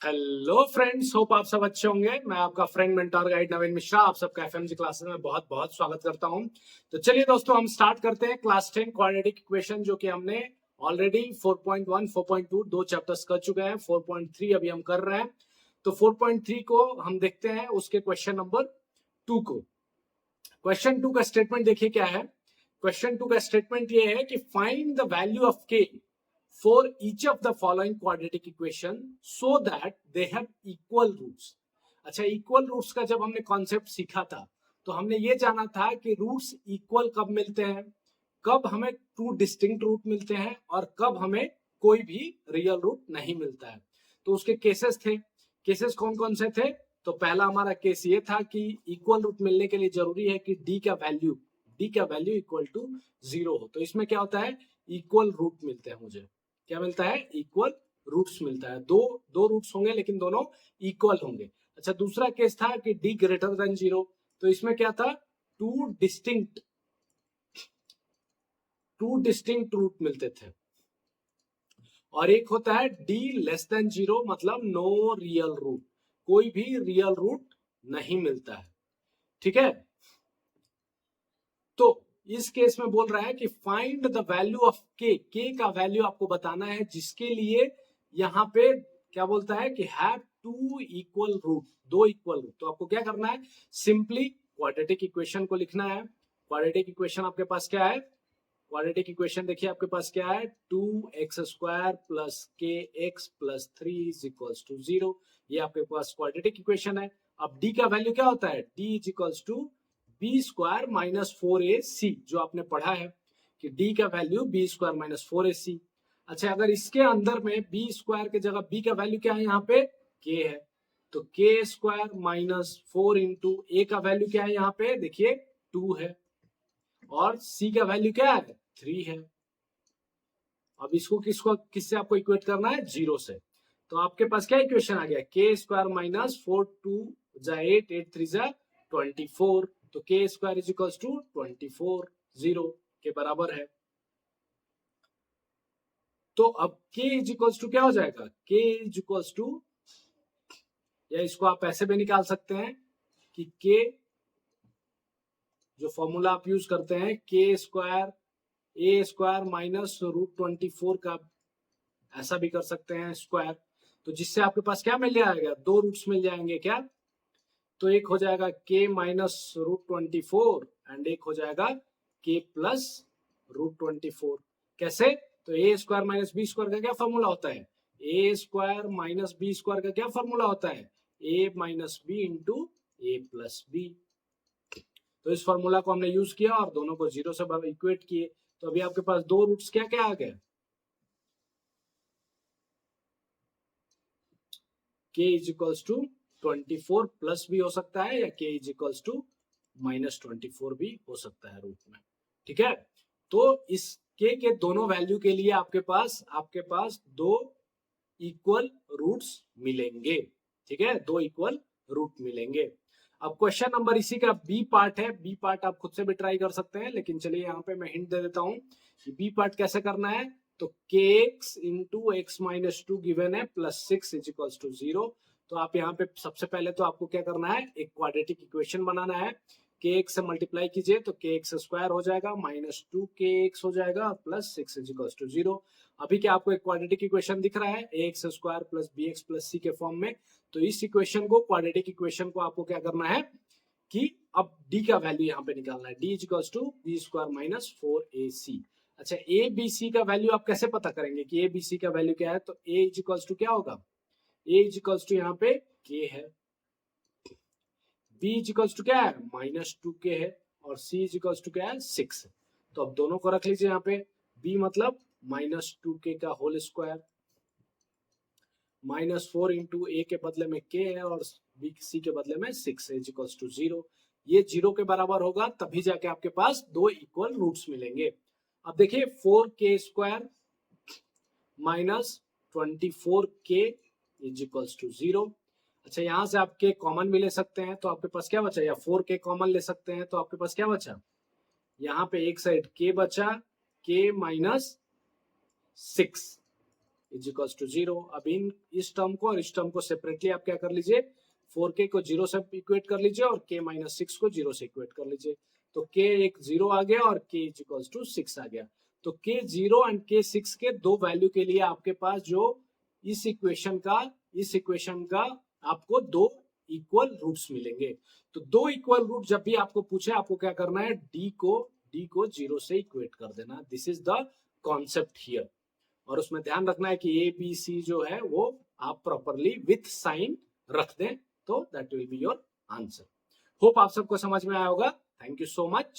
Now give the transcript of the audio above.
Hello friends, hope आप सब अच्छे होंगे। मैं आपका फ्रेंड मेंटर गाइड नवीन मिश्रा आप सबका एफएमजी क्लासेस में बहुत बहुत स्वागत करता हूं। तो चलिए दोस्तों, हम स्टार्ट करते हैं क्लास 10 क्वाड्रेटिक इक्वेशन, जो कि हमने ऑलरेडी 4.1 4.2 दो चैप्टर्स कर चुके हैं। 4.3 अभी हम कर रहे हैं। तो 4.3 को हम देखते हैं, उसके क्वेश्चन नंबर 2 को। क्वेश्चन 2 का स्टेटमेंट देखिए क्या है। क्वेश्चन 2 का स्टेटमेंट ये है कि फाइंड द वैल्यू ऑफ के for each of the following quadratic equation so that they have equal roots। अच्छा, इक्वल रूट्स का जब हमने कॉन्सेप्ट सीखा था तो हमने ये जाना था कि रूट्स इक्वल कब मिलते हैं, कब हमें टू डिस्टिंक्ट रूट मिलते हैं और कब हमें कोई भी रियल रूट नहीं मिलता है। तो उसके केसेस थे। केसेस कौन कौन से थे? तो पहला हमारा केस ये था कि इक्वल रूट मिलने के लिए जरूरी है कि डी का वैल्यू इक्वल टू 0 हो। तो इसमें क्या होता है, इक्वल रूट मिलते हैं। मुझे क्या मिलता है? इक्वल रूट्स मिलता है। दो दो रूट्स होंगे लेकिन दोनों इक्वल होंगे। अच्छा, दूसरा केस था कि डी ग्रेटर देन 0। तो इसमें क्या था, टू डिस्टिंक्ट रूट मिलते थे। और एक होता है डी लेस देन 0, मतलब नो रियल रूट, कोई भी रियल रूट नहीं मिलता है। ठीक है। तो इस केस में बोल रहा है कि फाइंड द वैल्यू ऑफ के का वैल्यू आपको बताना है, जिसके लिए यहां पे क्या बोलता है कि हैव टू इक्वल रूट, दो इक्वल रूट। तो आपको क्या करना है, सिंपली क्वाड्रेटिक इक्वेशन को लिखना है। क्वाड्रेटिक इक्वेशन आपके पास क्या है? क्वाड्रेटिक इक्वेशन देखिए आपके पास क्या है, 2x² plus K x plus 3 is equals to 0। ये आपके पास क्वाड्रेटिक इक्वेशन है। अब डी का वैल्यू क्या होता है? D is equals to b² minus 4ac, जो आपने पढ़ा है कि डी का वैल्यू b² माइनस 4ac। अच्छा, अगर इसके अंदर में b² के जगह b का वैल्यू क्या है, यहाँ पे k है, तो k² माइनस 4 इंटू a का वैल्यू क्या है, यहाँ पे देखिए 2 है, और c का वैल्यू क्या है, 3 है। अब इसको किससे आपको इक्वेट करना है? 0 से। तो आपके पास क्या इक्वेशन आ गया, k² माइनस 4 2 8 8 3 24। तो k² इज इक्वल टू 24, 0 के बराबर है। तो अब k इज इक्वल टू क्या हो जाएगा, k इज इक्वल टू, या इसको आप ऐसे भी निकाल सकते हैं कि k, जो फॉर्मूला आप यूज करते हैं, a² माइनस √24 का, ऐसा भी कर सकते हैं स्क्वायर। तो जिससे आपके पास क्या मिल जाएगा, दो रूट्स मिल जाएंगे क्या। तो एक हो जाएगा k माइनस √24 एंड एक हो जाएगा k प्लस √24। कैसे? तो a² माइनस b² का क्या फॉर्मूला होता है, a² माइनस b² का क्या फॉर्मूला होता है, a minus B into A plus B. तो इस फॉर्मूला को हमने यूज किया और दोनों को 0 से इक्वेट किए। तो अभी आपके पास दो रूट्स क्या क्या आ गए, k is equals to 24 plus भी हो सकता है, या k is equals to minus 24 भी हो सकता है रूट में। ठीक है। तो इस k के दोनों वैल्यू के लिए आपके पास दो इक्वल रूट्स मिलेंगे। ठीक है, दो इक्वल रूट मिलेंगे। अब क्वेश्चन नंबर इसी का बी पार्ट है। बी पार्ट आप खुद से भी ट्राई कर सकते हैं, लेकिन चलिए यहाँ पे मैं हिंट दे देता हूँ कि बी पार्ट कैसे करना है। तो kx into x minus 2 given है प्लस 6 इज इक्वल्स टू 0। तो आप यहाँ पे सबसे पहले तो आपको क्या करना है, एक क्वाड्रेटिक इक्वेशन बनाना है। kx से मल्टीप्लाई कीजिए तो kx² हो जाएगा, माइनस 2kx हो जाएगा, प्लस 6 इज इक्वल्स टू 0। अभी क्या आपको एक क्वाड्रेटिक इक्वेशन दिख रहा है, ax² plus bx plus c के फॉर्म में। तो इस इक्वेशन को, क्वाड्रेटिक इक्वेशन को आपको क्या करना है कि अब d का वैल्यू यहाँ पे निकालना है, d equals to b² minus 4ac। अच्छा, ए बी सी का वैल्यू आप कैसे पता करेंगे कि ए बी सी का वैल्यू क्या है? तो a इक्वल्स टू क्या होगा, a इक्वल्स टू यहाँ पे k है, b इक्वल्स टू क्या है, माइनस 2k है, और c इक्वल्स टू क्या है, 6 है। तो अब दोनों को रख लीजिए यहाँ पे, b मतलब माइनस 2k का होल स्क्वायर, माइनस 4 इंटू ए के बदले में k है और बी सी के बदले में 6 है, इक्वल्स टू 0। ये 0 के बराबर होगा तभी जाके आपके पास दो इक्वल रूट्स मिलेंगे। अब देखिए 4k² minus 24k is equals to 0। अच्छा, यहां से आप k कॉमन भी ले सकते हैं, तो आपके पास क्या बचा, या 4k कॉमन ले सकते हैं तो आपके पास क्या बचा, यहाँ पे एक साइड k बचा, k minus 6, is equals to 0। अब इस टर्म को और इस टर्म को सेपरेटली आप क्या कर लीजिए, 4k को 0 से इक्वेट कर लीजिए और k माइनस 6 को 0 से इक्वेट कर लीजिए। तो k एक 0 आ गया और k इज इक्वल्स टू 6 आ गया। तो k 0 एंड k 6 के दो वैल्यू के लिए आपके पास जो इस इक्वेशन का आपको दो इक्वल रूट्स मिलेंगे। तो दो इक्वल रूट जब भी आपको पूछे, आपको क्या करना है, d को 0 से इक्वेट कर देना। This is the concept here. और उसमें ध्यान रखना है कि ए बी सी जो है वो आप प्रॉपरली विथ साइन रख दें, तो that will be your answer. Hope आप सबको समझ में आया होगा। Thank you so much.